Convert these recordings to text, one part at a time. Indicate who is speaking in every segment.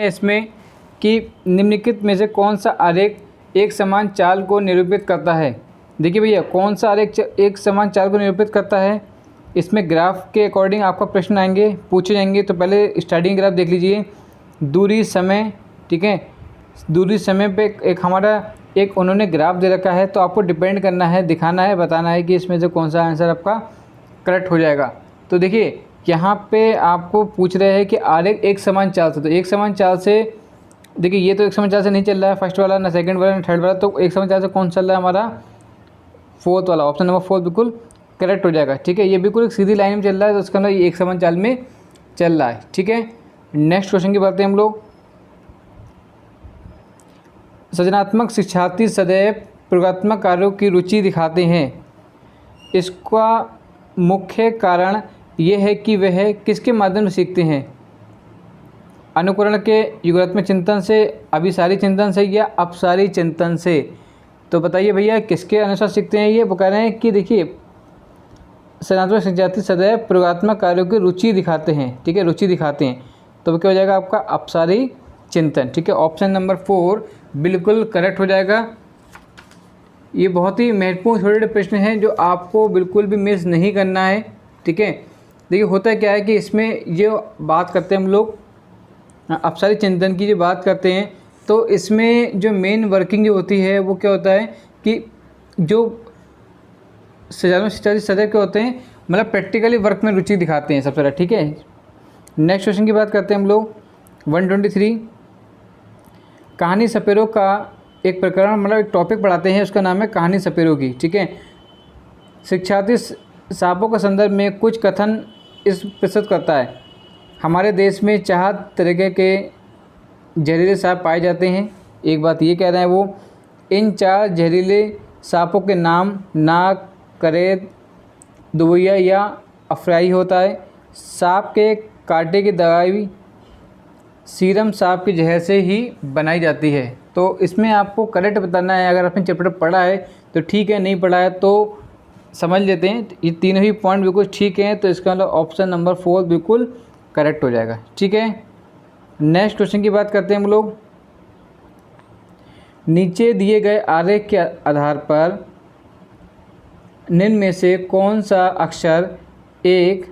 Speaker 1: इसमें कि निम्नलिखित में से कौन सा आरेख एक समान चाल को निरूपित करता है। देखिए भैया, कौन सा आरेख एक समान चाल को निरूपित करता है। इसमें ग्राफ के अकॉर्डिंग आपका प्रश्न आएंगे, पूछे जाएंगे। तो पहले स्टार्टिंग ग्राफ देख लीजिए, दूरी समय, ठीक है। दूरी समय पे एक हमारा एक उन्होंने ग्राफ दे रखा है, तो आपको डिपेंड करना है, दिखाना है, बताना है कि इसमें से कौन सा आंसर आपका करेक्ट हो जाएगा। तो देखिए यहाँ पे आपको पूछ रहे हैं कि आरेख एक समान चाल से, तो एक समान चाल से देखिए ये तो एक समान चाल से नहीं चल रहा है फर्स्ट वाला, ना सेकंड वाला, ना थर्ड वाला। तो एक समान चाल से कौन चल रहा है हमारा, फोर्थ वाला, ऑप्शन नंबर 4 बिल्कुल करेक्ट हो जाएगा। ठीक है, ये बिल्कुल एक सीधी लाइन में चल रहा है, तो उसका मतलब ये एक समान चाल में चल रहा है। ठीक है, नेक्स्ट क्वेश्चन की बात करें हम लोग। सृजनात्मक शिक्षार्थी सदैव प्रयोगात्मक कार्यों की रुचि दिखाते हैं। इसका मुख्य कारण ये है कि वह किसके माध्यम से सीखते हैं। अनुकरण के, युगात्मक चिंतन से, अभिसारी चिंतन से या अपसारी चिंतन से। तो बताइए भैया किसके अनुसार सीखते हैं ये। वो कह रहे हैं कि देखिए सृजनात्मक शिक्षार्थी सदैव प्रयोगात्मक कार्यों की रुचि दिखाते हैं। ठीक है, रुचि दिखाते हैं, तो क्या हो जाएगा आपका अपसारी चिंतन। ठीक है, ऑप्शन नंबर 4 बिल्कुल करेक्ट हो जाएगा। ये बहुत ही महत्वपूर्ण छोटे छोटे प्रश्न हैं जो आपको बिल्कुल भी मिस नहीं करना है। ठीक है, देखिए होता क्या है कि इसमें जो बात करते हैं हम लोग अपसारी चिंतन की जो बात करते हैं, तो इसमें जो मेन वर्किंग जो होती है वो क्या होता है कि जो सृजनात्मक शिक्षार्थी सदैव क्या होते हैं, मतलब प्रैक्टिकली वर्क में रुचि दिखाते हैं सबसे ज़्यादा। ठीक है, नेक्स्ट क्वेश्चन की बात करते हैं हम लोग 123। कहानी सपेरों का एक प्रकरण, मतलब एक टॉपिक पढ़ाते हैं, उसका नाम है कहानी सपेरों की। ठीक है, शिक्षार्थी सांपों के संदर्भ में कुछ कथन इस प्रस्तुत करता है। हमारे देश में 4 तरह के जहरीले सांप पाए जाते हैं। एक बात ये कह रहे हैं वो, इन 4 जहरीले सांपों के नाम नाग, करेद, दुवैया या अफराई होता है। सांप के कांटे की दवाई सीरम सांप के जहर से ही बनाई जाती है। तो इसमें आपको करेक्ट बताना है। अगर आपने चैप्टर पढ़ा है तो ठीक है, नहीं पढ़ा है तो समझ लेते हैं। ये तीनों ही पॉइंट बिल्कुल ठीक हैं, तो इसका मतलब ऑप्शन नंबर 4 बिल्कुल करेक्ट हो जाएगा। ठीक है, नेक्स्ट क्वेश्चन की बात करते हैं हम लोग। नीचे दिए गए आरेख के आधार पर निम्न में से कौन सा अक्षर एक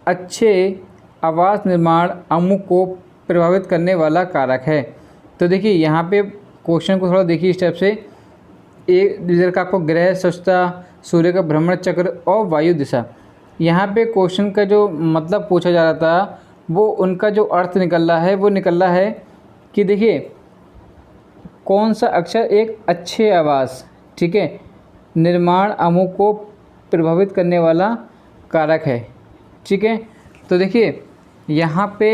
Speaker 1: अच्छे आवास निर्माण अमुक को प्रभावित करने वाला कारक है। तो देखिए यहाँ पे क्वेश्चन को थोड़ा देखिए स्टेप से। एक इधर का आपको ग्रह, स्वच्छता, सूर्य का भ्रमण चक्र और वायु दिशा। यहाँ पे क्वेश्चन का जो मतलब पूछा जा रहा था वो उनका जो अर्थ निकल रहा है वो निकल रहा है कि देखिए कौन सा अक्षर एक अच्छे आवास, ठीक है, निर्माण अमुक को प्रभावित करने वाला कारक है। ठीक है, तो देखिए यहाँ पे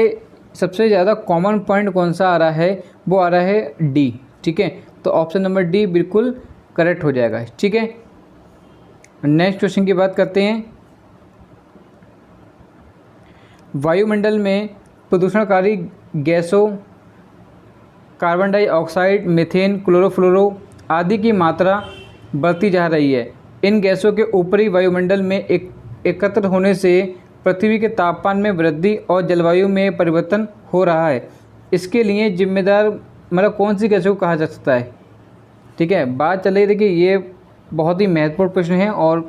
Speaker 1: सबसे ज़्यादा कॉमन पॉइंट कौन सा आ रहा है, वो आ रहा है डी। ठीक है, तो ऑप्शन नंबर डी बिल्कुल करेक्ट हो जाएगा। ठीक है, नेक्स्ट क्वेश्चन की बात करते हैं। वायुमंडल में प्रदूषणकारी गैसों कार्बन डाइऑक्साइड, मीथेन, क्लोरोफ्लोरो आदि की मात्रा बढ़ती जा रही है। इन गैसों के ऊपरी वायुमंडल में एकत्र होने से पृथ्वी के तापमान में वृद्धि और जलवायु में परिवर्तन हो रहा है। इसके लिए जिम्मेदार मतलब कौन सी गैसों को कहा जा सकता है। ठीक है, बात चल रही है, देखिए ये बहुत ही महत्वपूर्ण प्रश्न है और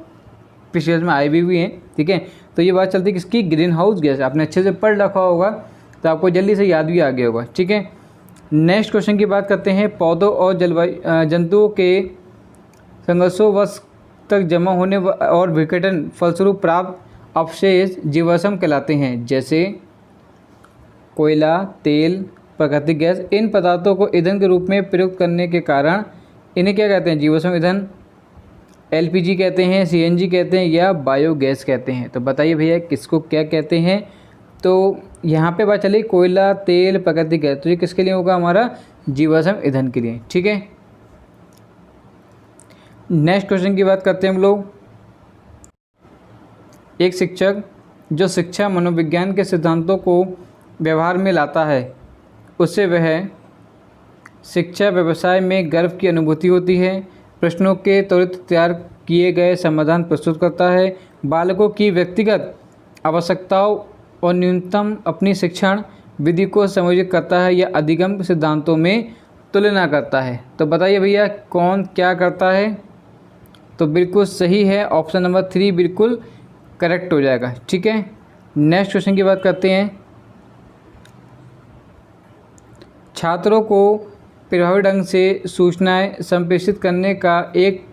Speaker 1: पिछले में आए भी हुए हैं। ठीक है, तो ये बात चलती है किसकी, ग्रीन हाउस गैस। आपने अच्छे से पढ़ रखा होगा तो आपको जल्दी से याद भी आ गया होगा। ठीक है, नेक्स्ट क्वेश्चन की बात करते हैं। पौधों और जंतुओं के संघर्षोवश तक जमा होने और विघटन फलस्वरूप प्राप्त अवशेष जीवाश्म कहलाते हैं, जैसे कोयला, तेल, प्राकृतिक गैस। इन पदार्थों को ईंधन के रूप में प्रयुक्त करने के कारण इन्हें क्या कहते हैं, जीवाश्म ईंधन, एलपीजी कहते हैं, सीएनजी कहते हैं या बायोगैस कहते हैं। तो बताइए भैया किसको क्या कहते हैं। तो यहाँ पे बात चली कोयला, तेल, प्राकृतिक गैस, तो ये किसके लिए होगा, हमारा जीवाश्म ईंधन के लिए। ठीक है, नेक्स्ट क्वेश्चन की बात करते हैं हम लोग। एक शिक्षक जो शिक्षा मनोविज्ञान के सिद्धांतों को व्यवहार में लाता है, उससे वह शिक्षा व्यवसाय में गर्व की अनुभूति होती है। प्रश्नों के त्वरित तैयार किए गए समाधान प्रस्तुत करता है। बालकों की व्यक्तिगत आवश्यकताओं और न्यूनतम अपनी शिक्षण विधि को समायोजित करता है या अधिगम सिद्धांतों में तुलना करता है। तो बताइए भैया कौन क्या करता है? तो बिल्कुल सही है, ऑप्शन नंबर 3 बिल्कुल करेक्ट हो जाएगा। ठीक है, नेक्स्ट क्वेश्चन की बात करते हैं। छात्रों को प्रभावी ढंग से सूचनाएं संप्रेषित करने का एक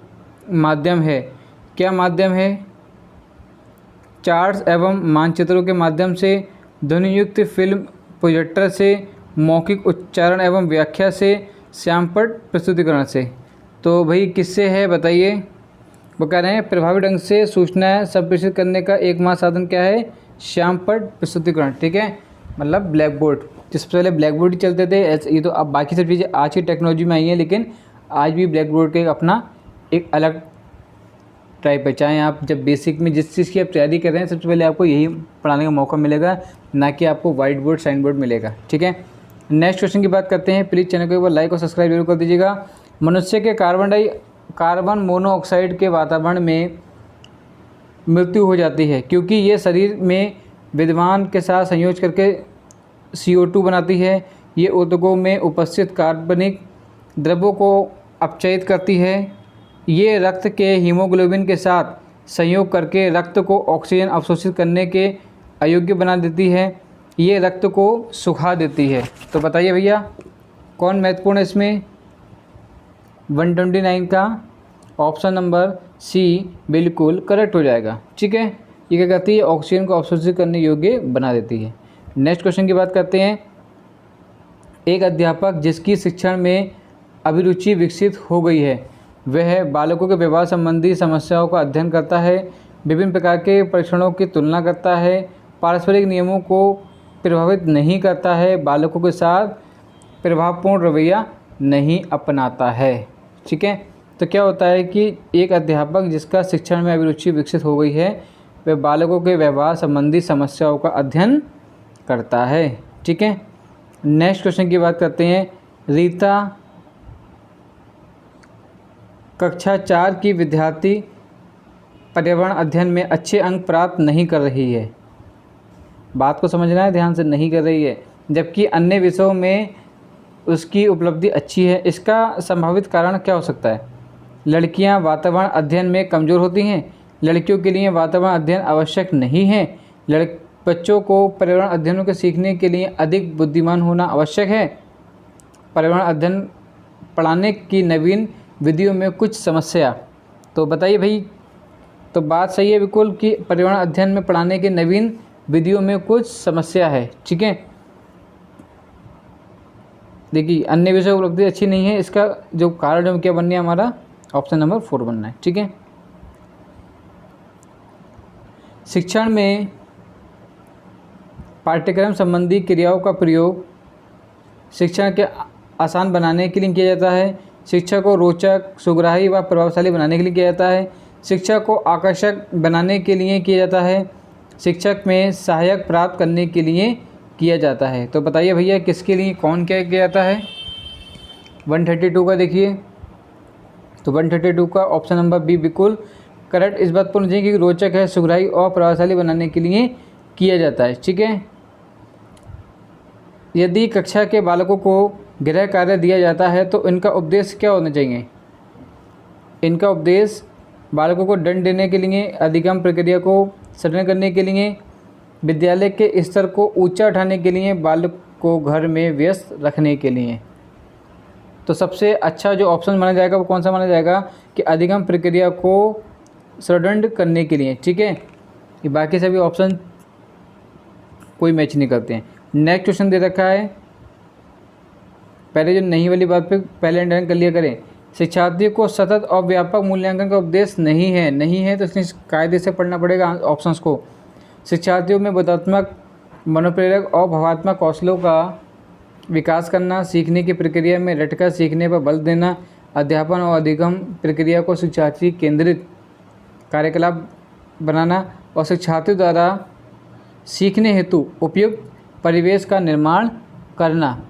Speaker 1: माध्यम है। क्या माध्यम है? चार्ट्स एवं मानचित्रों के माध्यम से, ध्वनियुक्त फिल्म प्रोजेक्टर से, मौखिक उच्चारण एवं व्याख्या से, श्यामपट्ट प्रस्तुतिकरण से। तो भाई किससे है बताइए? वो कह रहे हैं प्रभावी ढंग से सूचनाएं संप्रेषित करने का एकमात्र साधन क्या है? श्यामपट्ट प्रस्तुतिकरण। ठीक है, मतलब ब्लैक बोर्ड। जिससे पहले ब्लैक बोर्ड ही चलते थे, ऐसे ये तो अब बाकी सब चीज़ें आज की टेक्नोलॉजी में आई हैं, लेकिन आज भी ब्लैक बोर्ड के अपना एक अलग टाइप है। चाहे आप जब बेसिक में जिस चीज़ की आप तैयारी कर रहे हैं, सबसे पहले आपको यही पढ़ाने का मौका मिलेगा, ना कि आपको वाइट बोर्ड साइन बोर्ड मिलेगा। ठीक है, नेक्स्ट क्वेश्चन की बात करते हैं। प्लीज़ चैनल को एक बार लाइक और सब्सक्राइब जरूर कर दीजिएगा। मनुष्य के कार्बन मोनोऑक्साइड के वातावरण में मृत्यु हो जाती है क्योंकि ये शरीर में विद्यमान के साथ संयोज करके CO2 बनाती है। ये उद्योगों में उपस्थित कार्बनिक द्रव्यों को अपचयित करती है। ये रक्त के हीमोग्लोबिन के साथ संयोग करके रक्त को ऑक्सीजन अवशोषित करने के अयोग्य बना देती है। ये रक्त को सुखा देती है। तो बताइए भैया कौन महत्वपूर्ण है इसमें? 129 का ऑप्शन नंबर सी बिल्कुल करेक्ट हो जाएगा। ठीक है, ये क्या करती है? ऑक्सीजन को अवशोषित करने योग्य बना देती है। नेक्स्ट क्वेश्चन की बात करते हैं। एक अध्यापक जिसकी शिक्षण में अभिरुचि विकसित हो गई है, वह बालकों के व्यवहार संबंधी समस्याओं का अध्ययन करता है, विभिन्न प्रकार के परीक्षणों की तुलना करता है, पारस्परिक नियमों को प्रभावित नहीं करता है, बालकों के साथ प्रभावपूर्ण रवैया नहीं अपनाता है। ठीक है, तो क्या होता है कि एक अध्यापक जिसका शिक्षण में अभिरुचि विकसित हो गई है, वह बालकों के व्यवहार संबंधी समस्याओं का अध्ययन करता है। ठीक है, नेक्स्ट क्वेश्चन की बात करते हैं। रीता कक्षा 4 की विद्यार्थी पर्यावरण अध्ययन में अच्छे अंक प्राप्त नहीं कर रही है। बात को समझना है ध्यान से, नहीं कर रही है, जबकि अन्य विषयों में उसकी उपलब्धि अच्छी है। इसका संभावित कारण क्या हो सकता है? लड़कियां वातावरण अध्ययन में कमज़ोर होती हैं। लड़कियों के लिए वातावरण अध्ययन आवश्यक नहीं है। बच्चों को पर्यावरण अध्ययनों के सीखने के लिए अधिक बुद्धिमान होना आवश्यक है। पर्यावरण अध्ययन पढ़ाने की नवीन विधियों में कुछ समस्या। तो बताइए भाई, तो बात सही है बिल्कुल कि पर्यावरण अध्ययन में पढ़ाने की नवीन विधियों में कुछ समस्या है। ठीक है, देखिए अन्य विषय उपलब्धि अच्छी नहीं है, इसका जो कारण है क्या बनना है हमारा? ऑप्शन नंबर 4 बनना है। ठीक है, शिक्षण में पाठ्यक्रम संबंधी क्रियाओं का प्रयोग शिक्षण के आसान बनाने के लिए किया जाता है। शिक्षा को रोचक, सुग्राही व प्रभावशाली बनाने के लिए किया जाता है। शिक्षा को आकर्षक बनाने के लिए किया जाता है। शिक्षक में सहायक प्राप्त करने के लिए किया जाता है। तो बताइए भैया किसके लिए कौन क्या किया जाता है? 132 का देखिए, तो 132 का ऑप्शन नंबर बी बिल्कुल करेक्ट। इस बात पर मुझे कि रोचक है, सुग्राही और प्रभावशाली बनाने के लिए किया जाता है। ठीक है, यदि कक्षा के बालकों को गृह कार्य दिया जाता है तो इनका उद्देश्य क्या होना चाहिए? इनका उद्देश्य बालकों को दंड देने के लिए, अधिगम प्रक्रिया को सरल करने के लिए, विद्यालय के स्तर को ऊंचा उठाने के लिए, बालक को घर में व्यस्त रखने के लिए। तो सबसे अच्छा जो ऑप्शन माना जाएगा वो कौन सा माना जाएगा? कि अधिगम प्रक्रिया को सुदृढ़ करने के लिए। ठीक है, ये बाकी सभी ऑप्शन कोई मैच नहीं करते हैं। नेक्स्ट क्वेश्चन दे रखा है, पहले जो नहीं वाली बात पे पहले अंडरलाइन कर लिया करें। शिक्षार्थियों को सतत और व्यापक मूल्यांकन का उपदेश नहीं है तो इसलिए कायदे से पढ़ना पड़ेगा ऑप्शंस को। शिक्षार्थियों में बोधात्मक, मनोप्रेरक और भावात्मक कौशलों का विकास करना, सीखने की प्रक्रिया में रटकर सीखने पर बल देना, अध्यापन और अधिगम प्रक्रिया को शिक्षार्थी केंद्रित कार्यकलाप बनाना और शिक्षार्थियों द्वारा सीखने हेतु उपयुक्त परिवेश का निर्माण करना।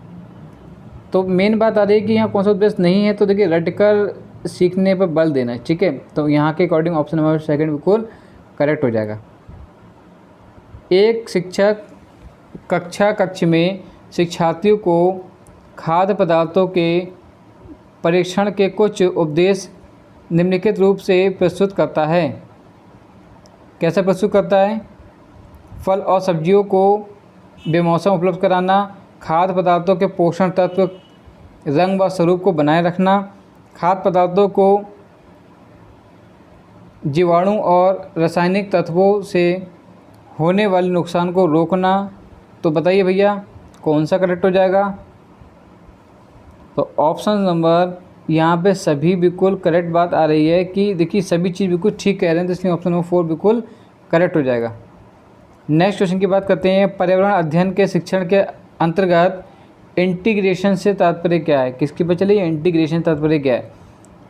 Speaker 1: तो मेन बात आ रही है कि यहाँ कौन सा उद्देश्य नहीं है, तो देखिए रटकर सीखने पर बल देना है। ठीक है, तो यहाँ के अकॉर्डिंग ऑप्शन नंबर 2 बिल्कुल करेक्ट हो जाएगा। एक शिक्षक कक्ष में शिक्षार्थियों को खाद्य पदार्थों के परीक्षण के कुछ उपदेश निम्नलिखित रूप से प्रस्तुत करता है। कैसे प्रस्तुत करता है? फल और सब्जियों को बेमौसम उपलब्ध कराना, खाद्य पदार्थों के पोषण तत्व, रंग व स्वरूप को बनाए रखना, खाद्य पदार्थों को जीवाणु और रासायनिक तत्वों से होने वाले नुकसान को रोकना। तो बताइए भैया कौन सा करेक्ट हो जाएगा? तो ऑप्शन नंबर यहाँ पे सभी बिल्कुल करेक्ट बात आ रही है कि देखिए सभी चीज़ बिल्कुल ठीक कह रहे हैं, तो इसलिए ऑप्शन नंबर 4 बिल्कुल करेक्ट हो जाएगा। नेक्स्ट क्वेश्चन की बात करते हैं। पर्यावरण अध्ययन के शिक्षण के अंतर्गत इंटीग्रेशन से तात्पर्य क्या है? किसकी पता चलिए इंटीग्रेशन तात्पर्य क्या है?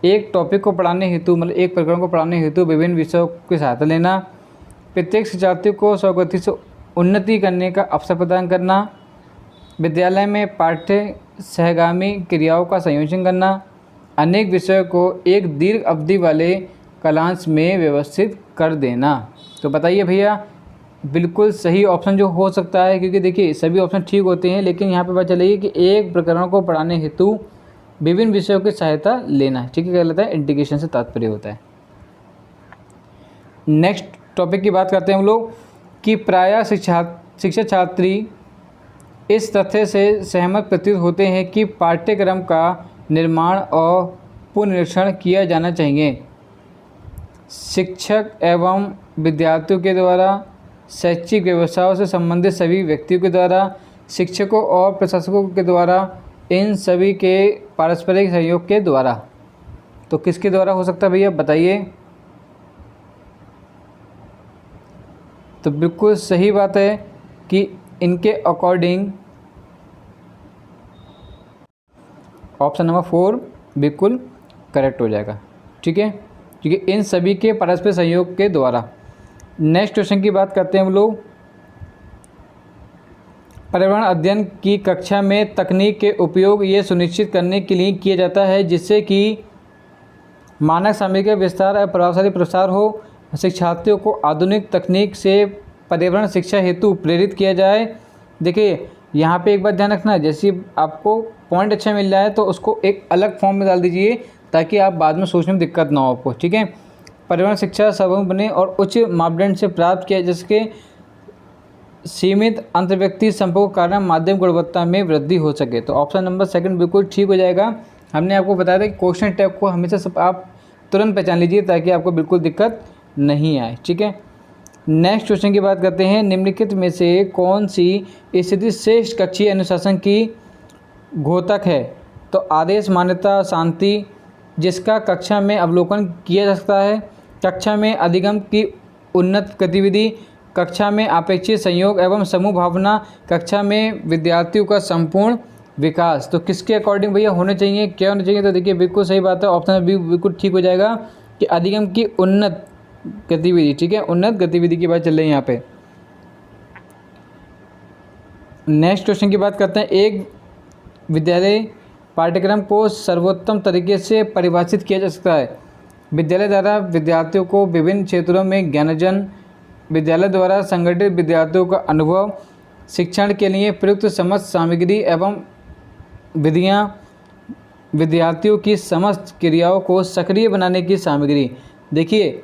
Speaker 1: एक टॉपिक को पढ़ाने हेतु मतलब एक प्रकरण को पढ़ाने हेतु विभिन्न विषयों की सहायता लेना, प्रत्येक शिक्षार्थी को स्वगति से उन्नति करने का अवसर प्रदान करना, विद्यालय में पाठ्य सहगामी क्रियाओं का संयोजन करना, अनेक विषयों को एक दीर्घ अवधि वाले कालांश में व्यवस्थित कर देना। तो बताइए भैया बिल्कुल सही ऑप्शन जो हो सकता है, क्योंकि देखिए सभी ऑप्शन ठीक होते हैं, लेकिन यहाँ पे पता चलेगी कि एक प्रकरण को पढ़ाने हेतु विभिन्न विषयों की सहायता लेना है। ठीक है, क्या कहलाता है? इंटीग्रेशन से तात्पर्य होता है। नेक्स्ट टॉपिक की बात करते हैं हम लोग कि प्रायः शिक्षक छात्री इस तथ्य से सहमत प्रतीत होते हैं कि पाठ्यक्रम का निर्माण और पुनरीक्षण किया जाना चाहिए। शिक्षक एवं विद्यार्थियों के द्वारा, शैक्षिक व्यवसायों से संबंधित सभी व्यक्तियों के द्वारा, शिक्षकों और प्रशासकों के द्वारा, इन सभी के पारस्परिक सहयोग के द्वारा। तो किसके द्वारा हो सकता है भैया बताइए? तो बिल्कुल सही बात है कि इनके अकॉर्डिंग ऑप्शन नंबर 4 बिल्कुल करेक्ट हो जाएगा। ठीक है, क्योंकि इन सभी के परस्पर सहयोग के द्वारा। नेक्स्ट क्वेश्चन की बात करते हैं हम लोग। पर्यावरण अध्ययन की कक्षा में तकनीक के उपयोग ये सुनिश्चित करने के लिए किया जाता है जिससे कि मानक सामग्री का विस्तार और प्रभावशाली प्रसार हो, शिक्षार्थियों को आधुनिक तकनीक से पर्यावरण शिक्षा हेतु प्रेरित किया जाए। देखिए यहाँ पे एक बात ध्यान रखना, जैसे आपको पॉइंट अच्छा मिल रहा है तो उसको एक अलग फॉर्म में डाल दीजिए ताकि आप बाद में सोचने में दिक्कत ना हो आपको। ठीक है, पर्यावरण शिक्षा सर्वोपरि बने और उच्च मापदंड से प्राप्त किया जिसके सीमित अंतर्व्यक्ति संपर्क के कारण माध्यम गुणवत्ता में वृद्धि हो सके। तो ऑप्शन नंबर 2 बिल्कुल ठीक हो जाएगा। हमने आपको बताया था कि क्वेश्चन टैग को हमेशा सब आप तुरंत पहचान लीजिए ताकि आपको बिल्कुल दिक्कत नहीं आए। ठीक है, नेक्स्ट क्वेश्चन की बात करते हैं। निम्नलिखित में से कौन सी स्थिति श्रेष्ठ कक्षीय अनुशासन की घोतक है? तो आदेश, मान्यता, शांति, जिसका कक्षा में अवलोकन किया जा सकता है, कक्षा में अधिगम की उन्नत गतिविधि, कक्षा में अपेक्षित संयोग एवं समूह भावना, कक्षा में विद्यार्थियों का संपूर्ण विकास। तो किसके अकॉर्डिंग भैया होने चाहिए, क्या होना चाहिए? तो देखिए बिल्कुल सही बात है, ऑप्शन बी बिल्कुल ठीक हो जाएगा कि अधिगम की उन्नत गतिविधि। ठीक है, उन्नत गतिविधि की बात चल रही है यहाँ पे। नेक्स्ट क्वेश्चन की बात करते हैं। एक विद्यालय पाठ्यक्रम को सर्वोत्तम तरीके से परिभाषित किया जा सकता है। विद्यालय द्वारा विद्यार्थियों को विभिन्न क्षेत्रों में ज्ञानार्जन, विद्यालय द्वारा संगठित विद्यार्थियों का अनुभव, शिक्षण के लिए प्रयुक्त समस्त सामग्री एवं विधियाँ, विद्यार्थियों की समस्त क्रियाओं को सक्रिय बनाने की सामग्री। देखिए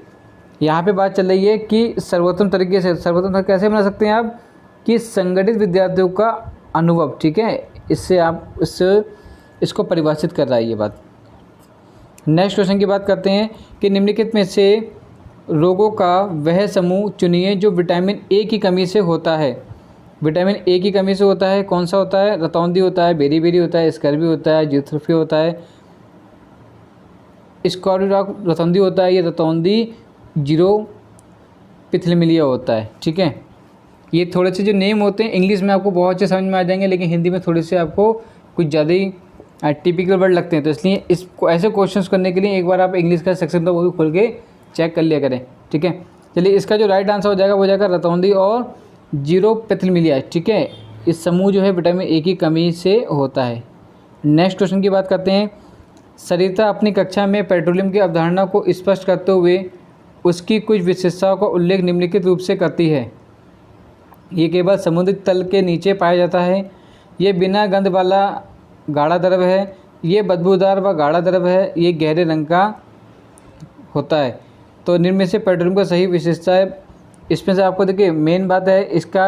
Speaker 1: यहाँ पे बात चल रही है कि सर्वोत्तम तरीके से, सर्वोत्तम कैसे बना सकते हैं आप कि संगठित विद्यार्थियों का अनुभव। ठीक है, इससे आप इसको परिभाषित कर रहा है ये बात। नेक्स्ट क्वेश्चन की बात करते हैं कि निम्नलिखित में से रोगों का वह समूह चुनिए जो विटामिन ए की कमी से होता है। विटामिन ए की कमी से होता है, कौन सा होता है? रतौंधी होता है, बेरी होता है, स्कर्वी होता है, जियोथेरेपी होता है, स्कॉर्बिक रतौंधी होता है, ये रतौंधी जीरोपिथेलियमिया होता है। ठीक है, ये थोड़े से जो नेम होते हैं इंग्लिश में आपको बहुत अच्छे समझ में आ जाएंगे, लेकिन हिंदी में थोड़े से आपको कुछ ज़्यादा ही टिपिकल वर्ड लगते हैं। तो इसलिए इसको ऐसे क्वेश्चंस करने के लिए एक बार आप इंग्लिश का सेक्शन तो वो भी खोल के चेक कर लिया करें। ठीक है, चलिए इसका जो राइट आंसर हो जाएगा वो जाएगा रतौंधी और जीरोपिथेलियमिया। ठीक है, इस समूह जो है विटामिन ए की कमी से होता है। नेक्स्ट क्वेश्चन की बात करते हैं। सरिता अपनी कक्षा में पेट्रोलियम की अवधारणा को स्पष्ट करते हुए उसकी कुछ विशेषताओं का उल्लेख निम्नलिखित रूप से करती है। ये केवल समुद्री तल के नीचे पाया जाता है। ये बिना गंध वाला गाढ़ा द्रव है। ये बदबूदार व गाढ़ा द्रव है। ये गहरे रंग का होता है। तो निम्न में से पेट्रोलियम का सही विशेषता है, इसमें से आपको देखिए मेन बात है इसका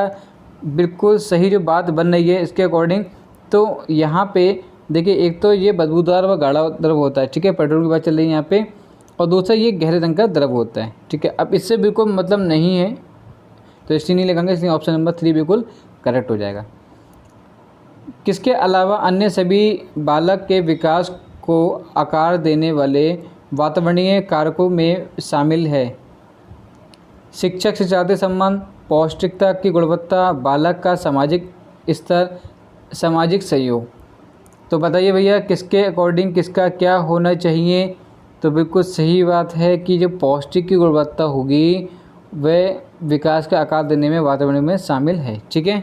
Speaker 1: बिल्कुल सही जो बात बन रही है इसके अकॉर्डिंग। तो यहाँ पे देखिए एक तो ये बदबूदार व गाढ़ा द्रव होता है, ठीक है, पेट्रोल की बात चल रही है यहाँ पे, और दूसरा ये गहरे रंग का द्रव होता है, ठीक है। अब इससे बिल्कुल मतलब नहीं है तो इसलिए नहीं लगाएंगे, इसलिए ऑप्शन नंबर 3 बिल्कुल करेक्ट हो जाएगा। किसके अलावा अन्य सभी बालक के विकास को आकार देने वाले वातावरणीय कारकों में शामिल है? शिक्षक शिक्षार्थी संबंध, पौष्टिकता की गुणवत्ता, बालक का सामाजिक स्तर, सामाजिक सहयोग। तो बताइए भैया किसके अकॉर्डिंग किसका क्या होना चाहिए? तो बिल्कुल सही बात है कि जो पौष्टिक की गुणवत्ता होगी वह विकास का आकार देने में वातावरण में शामिल है, ठीक है।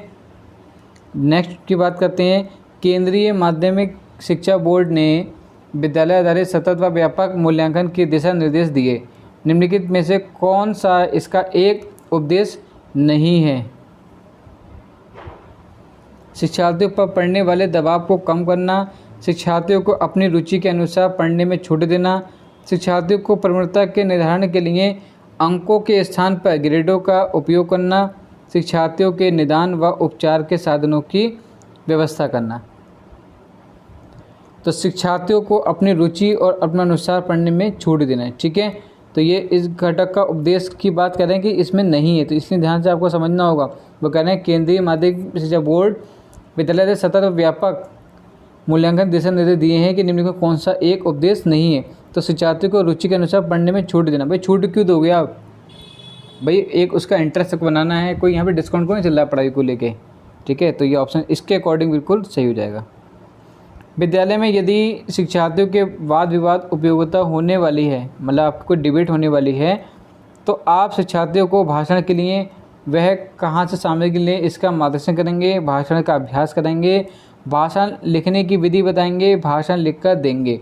Speaker 1: नेक्स्ट की बात करते हैं। केंद्रीय माध्यमिक शिक्षा बोर्ड ने विद्यालय आधारित सतत व व्यापक मूल्यांकन के दिशा निर्देश दिए। निम्नलिखित में से कौन सा इसका एक उपदेश नहीं है? शिक्षार्थियों पर पढ़ने वाले दबाव को कम करना, शिक्षार्थियों को अपनी रुचि के अनुसार पढ़ने में छूट देना, शिक्षार्थियों को प्रवणता के निर्धारण के लिए अंकों के स्थान पर ग्रेडों का उपयोग करना, शिक्षार्थियों के निदान व उपचार के साधनों की व्यवस्था करना। तो शिक्षार्थियों को अपनी रुचि और अपने अनुसार पढ़ने में छूट देना है, ठीक है। तो ये इस घटक का उपदेश की बात करें कि इसमें नहीं है, तो इसलिए ध्यान से आपको समझना होगा। वो कह रहे हैं केंद्रीय माध्यमिक शिक्षा बोर्ड विद्यालय से सतत व्यापक मूल्यांकन दिशा निर्देश दिए हैं कि निम्न में कौन सा एक उपदेश नहीं है? तो शिक्षार्थियों को रुचि के अनुसार पढ़ने में छूट देना। भाई छूट क्यों दोगे आप? भाई एक उसका इंटरेस्ट बनाना है, कोई यहाँ पे डिस्काउंट को नहीं चल रहा पढ़ाई को लेके, ठीक है। तो ये ऑप्शन इसके अकॉर्डिंग बिल्कुल सही हो जाएगा। विद्यालय में यदि शिक्षार्थियों के वाद विवाद उपयोगिता होने वाली है, मतलब आपको कोई डिबेट होने वाली है, तो आप शिक्षार्थियों को भाषण के लिए वह कहाँ से सामग्री के लिए इसका मार्गदर्शन करेंगे, भाषण का अभ्यास करेंगे, भाषण लिखने की विधि बताएंगे, भाषण लिखकर देंगे।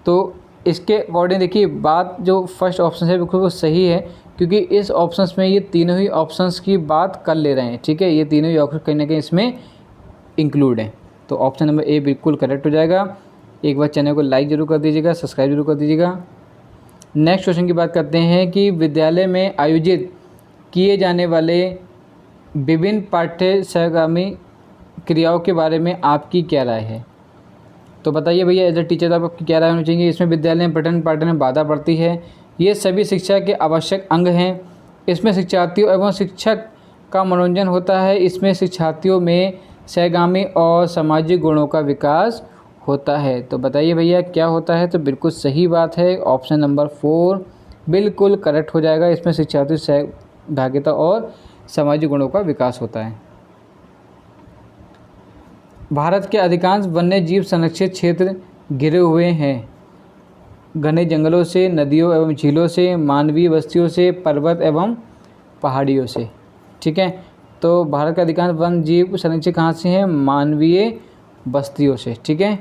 Speaker 1: तो इसके अकॉर्डिंग देखिए बात जो फर्स्ट ऑप्शन है बिल्कुल वो सही है, क्योंकि इस ऑप्शंस में ये तीनों ही ऑप्शंस की बात कर ले रहे हैं, ठीक है। ये तीनों ही ऑप्शन कहीं ना कहीं इसमें इंक्लूड हैं। तो ऑप्शन नंबर ए बिल्कुल करेक्ट हो जाएगा। एक बार चैनल को लाइक ज़रूर कर दीजिएगा, सब्सक्राइब जरूर कर दीजिएगा। नेक्स्ट क्वेश्चन की बात करते हैं कि विद्यालय में आयोजित किए जाने वाले विभिन्न पाठ्य सहगामी क्रियाओं के बारे में आपकी क्या राय है? तो बताइए भैया एज ए टीचर आपकी क्या राय होनी चाहिए? इसमें विद्यालय में पठन पाठन में बाधा पड़ती है, ये सभी शिक्षा के आवश्यक अंग हैं। इसमें शिक्षार्थियों एवं शिक्षक का मनोरंजन होता है। इसमें शिक्षार्थियों में सहगामी और सामाजिक गुणों का विकास होता है। तो बताइए भैया क्या होता है? तो बिल्कुल सही बात है, ऑप्शन नंबर 4 बिल्कुल करेक्ट हो जाएगा। इसमें शिक्षार्थियों सहभागिता और सामाजिक गुणों का विकास होता है। भारत के अधिकांश वन्य जीव संरक्षित क्षेत्र घिरे हुए हैं, घने जंगलों से, नदियों एवं झीलों से, मानवीय बस्तियों से, पर्वत एवं पहाड़ियों से, ठीक है। तो भारत का अधिकांश वन्य जीव संरक्षित कहाँ से हैं? मानवीय बस्तियों से, ठीक है।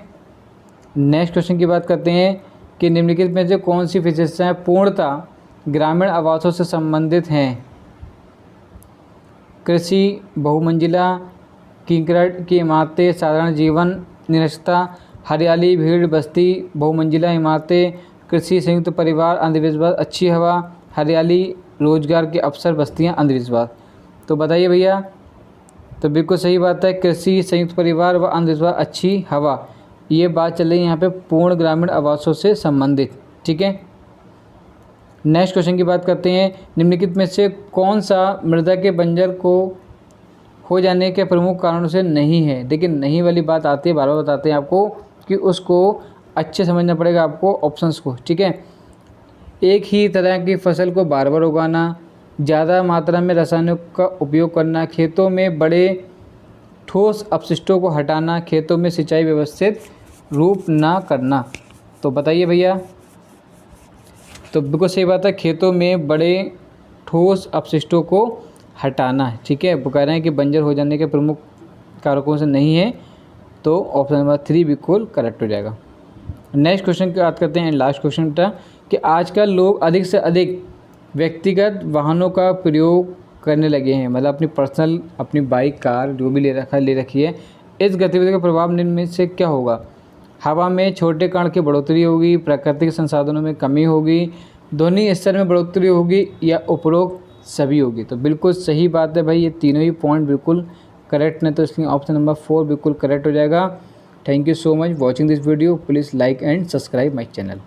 Speaker 1: नेक्स्ट क्वेश्चन की बात करते हैं कि निम्नलिखित में से कौन सी विशेषताएं पूर्णतः ग्रामीण आवासों से संबंधित हैं? कृषि, बहुमंजिला, कंक्रीट की इमारतें, साधारण जीवन निरक्षरता, हरियाली, भीड़ बस्ती, बहुमंजिला इमारतें, कृषि, संयुक्त परिवार, अंधविश्वास, अच्छी हवा, हरियाली, रोजगार के अवसर, बस्तियां, अंधविश्वास। तो बताइए भैया। तो बिल्कुल सही बात है, कृषि, संयुक्त परिवार व अंधविश्वास, अच्छी हवा, ये बात चल रही है यहाँ पे पूर्ण ग्रामीण आवासों से संबंधित, ठीक है। नेक्स्ट क्वेश्चन की बात करते हैं। निम्नलिखित में से कौन सा मृदा के बंजर को हो जाने के प्रमुख कारणों से नहीं है? लेकिन नहीं वाली बात आती है, बार बार बताते हैं आपको कि उसको अच्छे समझना पड़ेगा आपको ऑप्शंस को, ठीक है। एक ही तरह की फसल को बार बार उगाना, ज़्यादा मात्रा में रसायनों का उपयोग करना, खेतों में बड़े ठोस अपशिष्टों को हटाना, खेतों में सिंचाई व्यवस्थित रूप ना करना। तो बताइए भैया। तो बिल्कुल सही बात है, खेतों में बड़े ठोस अपशिष्टों को हटाना है, ठीक है। वो कह रहे हैं कि बंजर हो जाने के प्रमुख कारकों से नहीं है, तो ऑप्शन नंबर 3 बिल्कुल करेक्ट हो जाएगा। नेक्स्ट क्वेश्चन की बात करते हैं, लास्ट क्वेश्चन था कि आजकल लोग अधिक से अधिक व्यक्तिगत वाहनों का प्रयोग करने लगे हैं, मतलब अपनी पर्सनल अपनी बाइक कार जो भी ले रखी है, इस गतिविधि का प्रभाव निम्न में से क्या होगा? हवा में छोटे कण की बढ़ोतरी होगी, प्राकृतिक संसाधनों में कमी होगी, ध्वनि स्तर में बढ़ोतरी होगी या उपरोक्त सभी होगी। तो बिल्कुल सही बात है भाई, ये तीनों ही पॉइंट बिल्कुल करेक्ट हैं, तो इसलिए ऑप्शन नंबर 4 बिल्कुल करेक्ट हो जाएगा। Thank you so much watching this video. Please like and subscribe my channel.